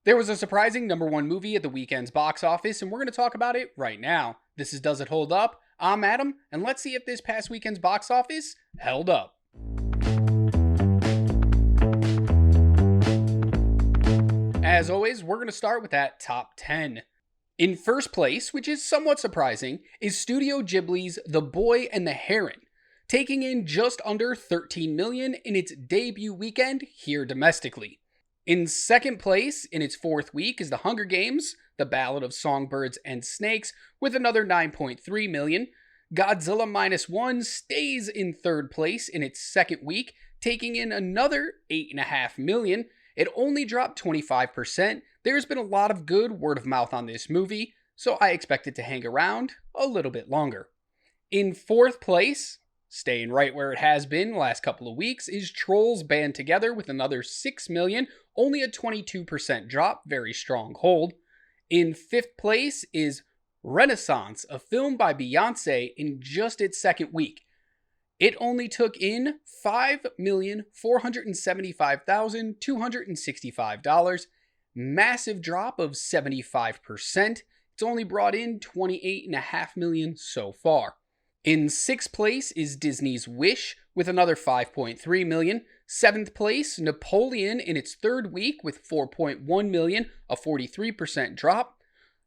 There was a surprising number one movie at the weekend's box office, and we're going to talk about it right now. This is Does It Hold Up? I'm Adam, and let's see if this past weekend's box office held up. As always, we're going to start with that top 10. In first place, which is somewhat surprising, is Studio Ghibli's The Boy and the Heron, taking in just under $13 million in its debut weekend here domestically. In second place, in its fourth week, is The Hunger Games, The Ballad of Songbirds and Snakes, with another $9.3 million. Godzilla Minus One stays in third place in its second week, taking in another $8.5 million. It only dropped 25%. There's been a lot of good word of mouth on this movie, so I expect it to hang around a little bit longer. In fourth place, staying right where it has been the last couple of weeks, is Trolls Band Together with another $6 million, only a 22% drop, very strong hold. In fifth place is Renaissance, a film by Beyonce in just its second week. It only took in $5,475,265, massive drop of 75%. It's only brought in $28.5 million so far. In sixth place is Disney's Wish with another $5.3 million. Seventh place, Napoleon in its third week with $4.1 million, a 43% drop.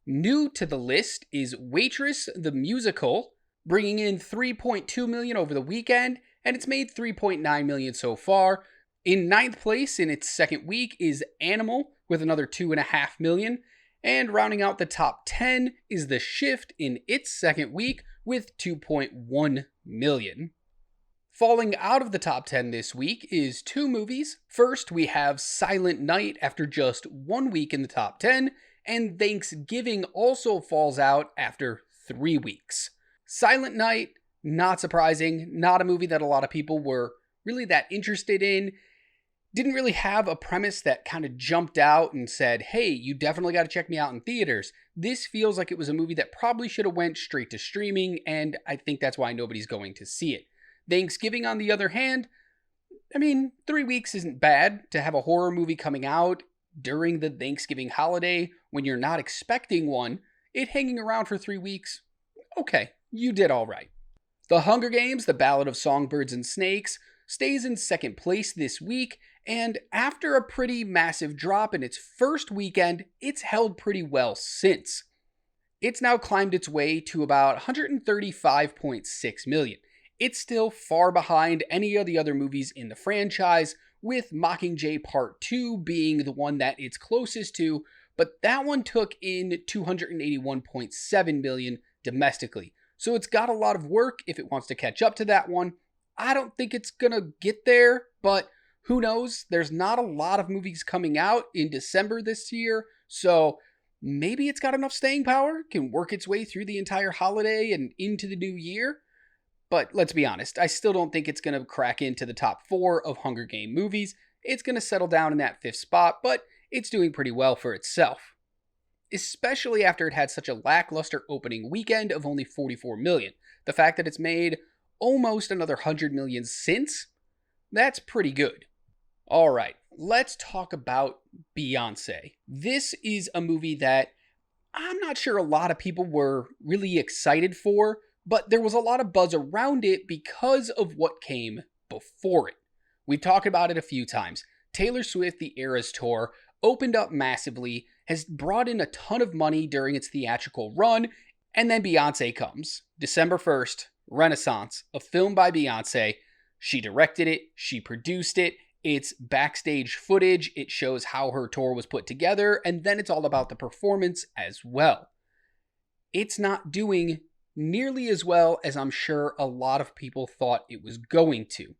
New to the list is Waitress the Musical, bringing in $3.2 million over the weekend, and it's made $3.9 million so far. In ninth place in its second week is Animal with another $2.5 million. And rounding out the top 10 is The Shift in its second week with $2.1 million. Falling out of the top 10 this week is two movies. First, we have Silent Night after just 1 week in the top 10, and Thanksgiving also falls out after 3 weeks. Silent Night, not surprising, not a movie that a lot of people were really that interested in. Didn't really have a premise that kind of jumped out and said, hey, you definitely got to check me out in theaters. This feels like it was a movie that probably should have went straight to streaming, and I think that's why nobody's going to see it. Thanksgiving, on the other hand, 3 weeks isn't bad to have a horror movie coming out during the Thanksgiving holiday when you're not expecting one. It hanging around for 3 weeks, okay, you did all right. The Hunger Games, The Ballad of Songbirds and Snakes, stays in second place this week, and after a pretty massive drop in its first weekend, it's held pretty well since. It's now climbed its way to about $135.6 million. It's still far behind any of the other movies in the franchise, with Mockingjay Part 2 being the one that it's closest to, but that one took in $281.7 million domestically. So it's got a lot of work if it wants to catch up to that one. I don't think it's gonna get there, but who knows? There's not a lot of movies coming out in December this year, so maybe it's got enough staying power, can work its way through the entire holiday and into the new year. But let's be honest, I still don't think it's gonna crack into the top 4 of Hunger Game movies. It's gonna settle down in that 5th spot, but it's doing pretty well for itself. Especially after it had such a lackluster opening weekend of only $44 million. The fact that it's made almost another $100 million since, that's pretty good. Alright, let's talk about Beyonce. This is a movie that I'm not sure a lot of people were really excited for, but there was a lot of buzz around it because of what came before it. We've talked about it a few times. Taylor Swift, the Eras Tour, opened up massively, has brought in a ton of money during its theatrical run, and then Beyonce comes. December 1st, Renaissance, a film by Beyonce. She directed it, she produced it, it's backstage footage, it shows how her tour was put together, and then it's all about the performance as well. It's not doing nearly as well as I'm sure a lot of people thought it was going to.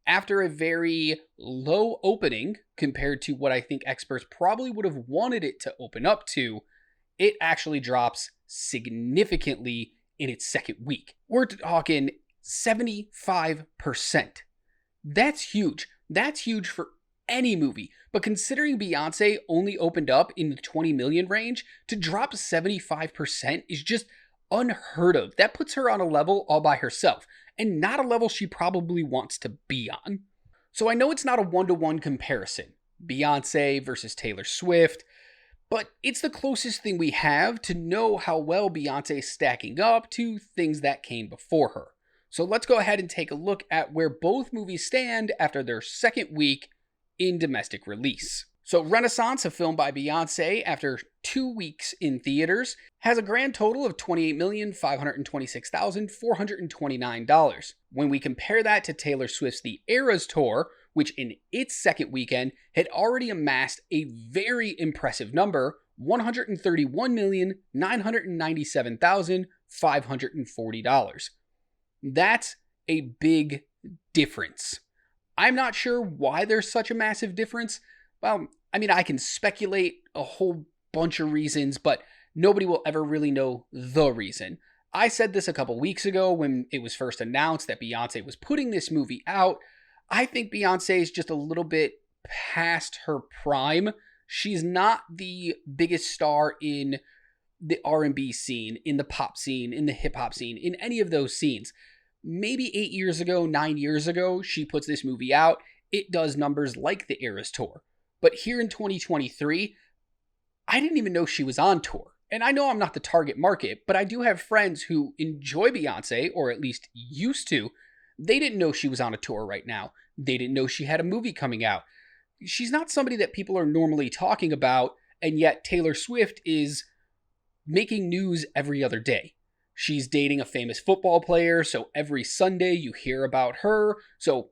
After a very low opening compared to what I think experts probably would have wanted it to open up to, it actually drops significantly in its second week. We're talking 75%. That's huge. That's huge for any movie. But considering Beyonce only opened up in the 20 million range, to drop 75% is just unheard of. That puts her on a level all by herself, and not a level she probably wants to be on. So I know it's not a one-to-one comparison. Beyonce versus Taylor Swift. but it's the closest thing we have to know how well Beyonce is stacking up to things that came before her. So let's go ahead and take a look at where both movies stand after their second week in domestic release. So Renaissance, a film by Beyonce, after 2 weeks in theaters, has a grand total of $28,526,429. When we compare that to Taylor Swift's The Eras Tour, which in its second weekend had already amassed a very impressive number, $131,997,540. That's a big difference. I'm not sure why there's such a massive difference. Well, I mean, I can speculate a whole bunch of reasons, but nobody will ever really know the reason. I said this a couple weeks ago when it was first announced that Beyonce was putting this movie out. I think Beyonce is just a little bit past her prime. She's not the biggest star in the R&B scene, in the pop scene, in the hip hop scene, in any of those scenes. Maybe 8 years ago, 9 years ago, she puts this movie out. It does numbers like the Eras Tour. But here in 2023, I didn't even know she was on tour. And I know I'm not the target market, but I do have friends who enjoy Beyonce, or at least used to. They didn't know she was on a tour right now. They didn't know she had a movie coming out. She's not somebody that people are normally talking about, and yet Taylor Swift is making news every other day. She's dating a famous football player, so every Sunday you hear about her. So,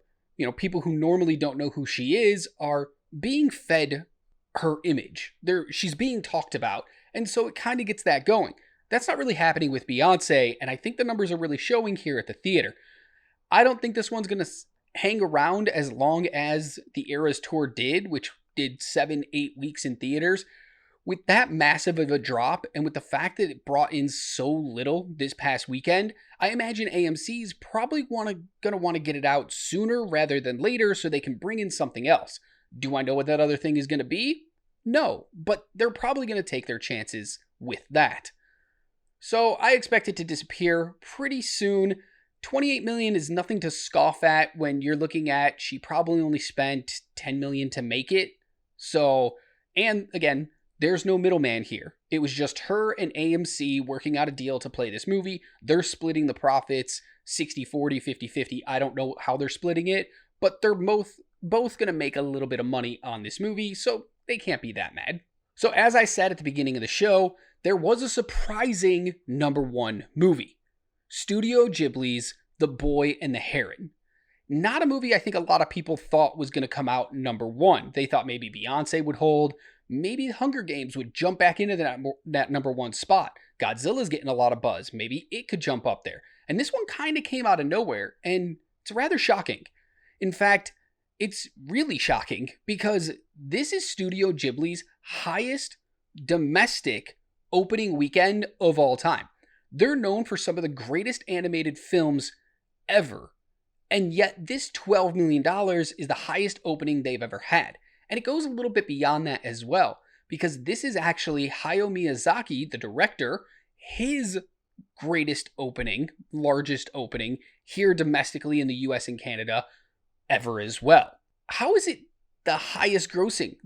people who normally don't know who she is are being fed her image. She's being talked about, and so it kind of gets that going. That's not really happening with Beyonce, and I think the numbers are really showing here at the theater. I don't think this one's going to hang around as long as the Eras Tour did, which did 7-8 weeks in theaters. With that massive of a drop, and with the fact that it brought in so little this past weekend, I imagine AMC's probably going to want to get it out sooner rather than later so they can bring in something else. Do I know what that other thing is going to be? No, but they're probably going to take their chances with that. So I expect it to disappear pretty soon. 28 million is nothing to scoff at when you're looking at she probably only spent 10 million to make it. So, and again, there's no middleman here. It was just her and AMC working out a deal to play this movie. They're splitting the profits 60-40, 50-50. I don't know how they're splitting it, but they're both going to make a little bit of money on this movie, so they can't be that mad. So as I said at the beginning of the show, there was a surprising number one movie. Studio Ghibli's The Boy and the Heron. Not a movie I think a lot of people thought was going to come out number one. They thought maybe Beyonce would hold. Maybe Hunger Games would jump back into that number one spot. Godzilla's getting a lot of buzz. Maybe it could jump up there. And this one kind of came out of nowhere, and it's rather shocking. In fact, it's really shocking because this is Studio Ghibli's highest domestic opening weekend of all time. They're known for some of the greatest animated films ever. And yet this $12 million is the highest opening they've ever had. And it goes a little bit beyond that as well, because this is actually Hayao Miyazaki, the director, his greatest opening, largest opening here domestically in the US and Canada ever as well. How is it the highest grossing?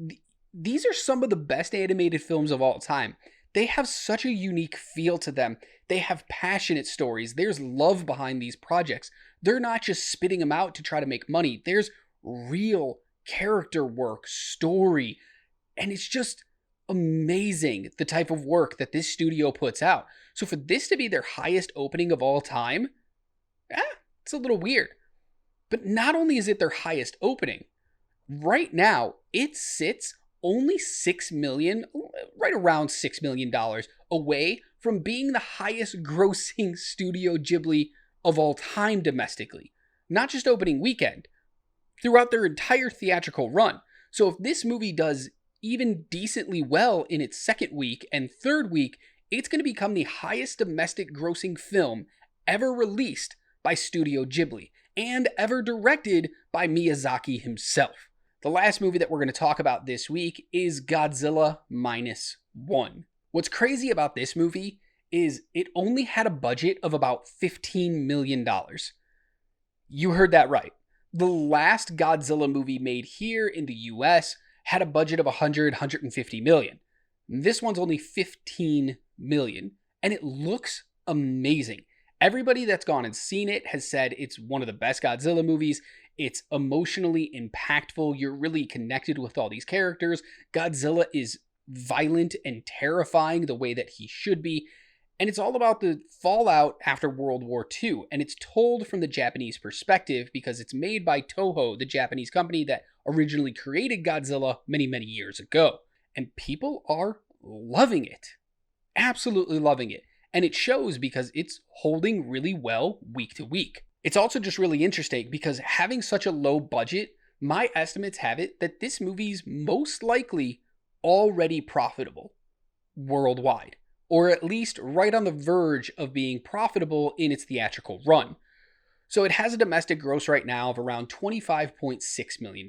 These are some of the best animated films of all time. They have such a unique feel to them. They have passionate stories. There's love behind these projects. They're not just spitting them out to try to make money. There's real character work, story, and it's just amazing the type of work that this studio puts out. So for this to be their highest opening of all time, it's a little weird. But not only is it their highest opening, right now it sits only $6 million, right around $6 million away from being the highest grossing Studio Ghibli of all time domestically. Not just opening weekend, throughout their entire theatrical run. So if this movie does even decently well in its second week and third week, it's going to become the highest domestic grossing film ever released by Studio Ghibli and ever directed by Miyazaki himself. The last movie that we're going to talk about this week is Godzilla Minus One. What's crazy about this movie is it only had a budget of about $15 million. You heard that right. The last Godzilla movie made here in the US had a budget of $150 million. This one's only 15 million, and it looks amazing. Everybody that's gone and seen it has said it's one of the best Godzilla movies. It's emotionally impactful. You're really connected with all these characters. Godzilla is violent and terrifying the way that he should be. And it's all about the fallout after World War II. And it's told from the Japanese perspective because it's made by Toho, the Japanese company that originally created Godzilla many, many years ago. And people are loving it. Absolutely loving it. And it shows because it's holding really well week to week. It's also just really interesting because having such a low budget, my estimates have it that this movie's most likely already profitable worldwide, or at least right on the verge of being profitable in its theatrical run. So it has a domestic gross right now of around $25.6 million,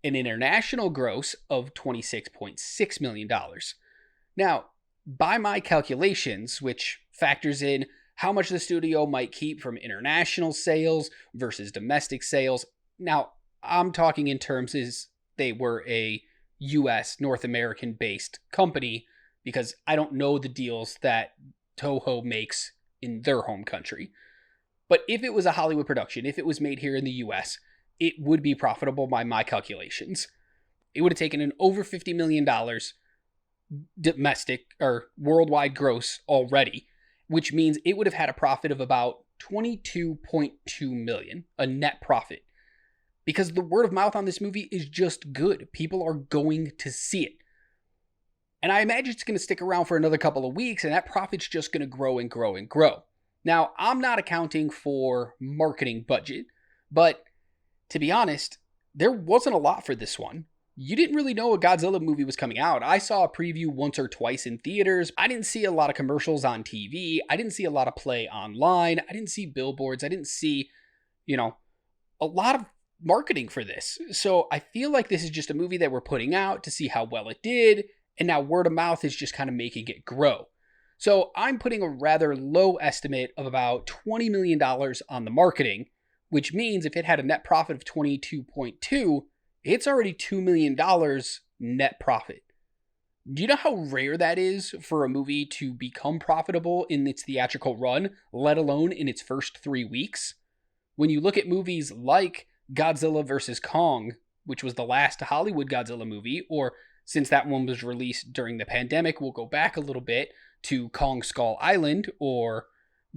an international gross of $26.6 million. Now, by my calculations, which factors in how much the studio might keep from international sales versus domestic sales. Now, I'm talking in terms as they were a US, North American based company, because I don't know the deals that Toho makes in their home country. But if it was a Hollywood production, if it was made here in the US, it would be profitable by my calculations. It would have taken an over $50 million domestic or worldwide gross already, which means it would have had a profit of about $22.2 million, a net profit. Because the word of mouth on this movie is just good. People are going to see it. And I imagine it's going to stick around for another couple of weeks, and that profit's just going to grow and grow and grow. Now, I'm not accounting for marketing budget, but to be honest, there wasn't a lot for this one. You didn't really know a Godzilla movie was coming out. I saw a preview once or twice in theaters. I didn't see a lot of commercials on TV. I didn't see a lot of play online. I didn't see billboards. I didn't see, a lot of marketing for this. So I feel like this is just a movie that we're putting out to see how well it did. And now word of mouth is just kind of making it grow. So I'm putting a rather low estimate of about $20 million on the marketing, which means if it had a net profit of 22.2, it's already $2 million net profit. Do you know how rare that is for a movie to become profitable in its theatrical run, let alone in its first 3 weeks? When you look at movies like Godzilla vs. Kong, which was the last Hollywood Godzilla movie, or since that one was released during the pandemic, we'll go back a little bit to Kong Skull Island or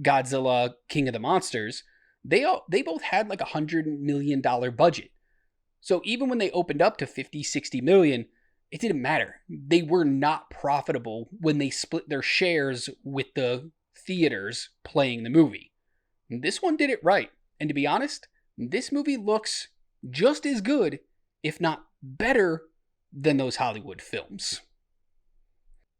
Godzilla King of the Monsters, they both had like $100 million budget. So even when they opened up to 50, 60 million, it didn't matter. They were not profitable when they split their shares with the theaters playing the movie. And this one did it right. And to be honest, this movie looks just as good, if not better, than those Hollywood films.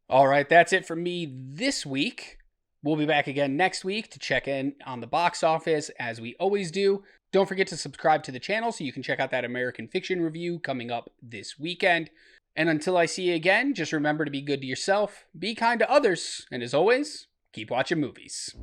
All right, that's it for me this week. We'll be back again next week to check in on the box office as we always do. Don't forget to subscribe to the channel so you can check out that American Fiction review coming up this weekend. And until I see you again, just remember to be good to yourself, be kind to others, and as always, keep watching movies.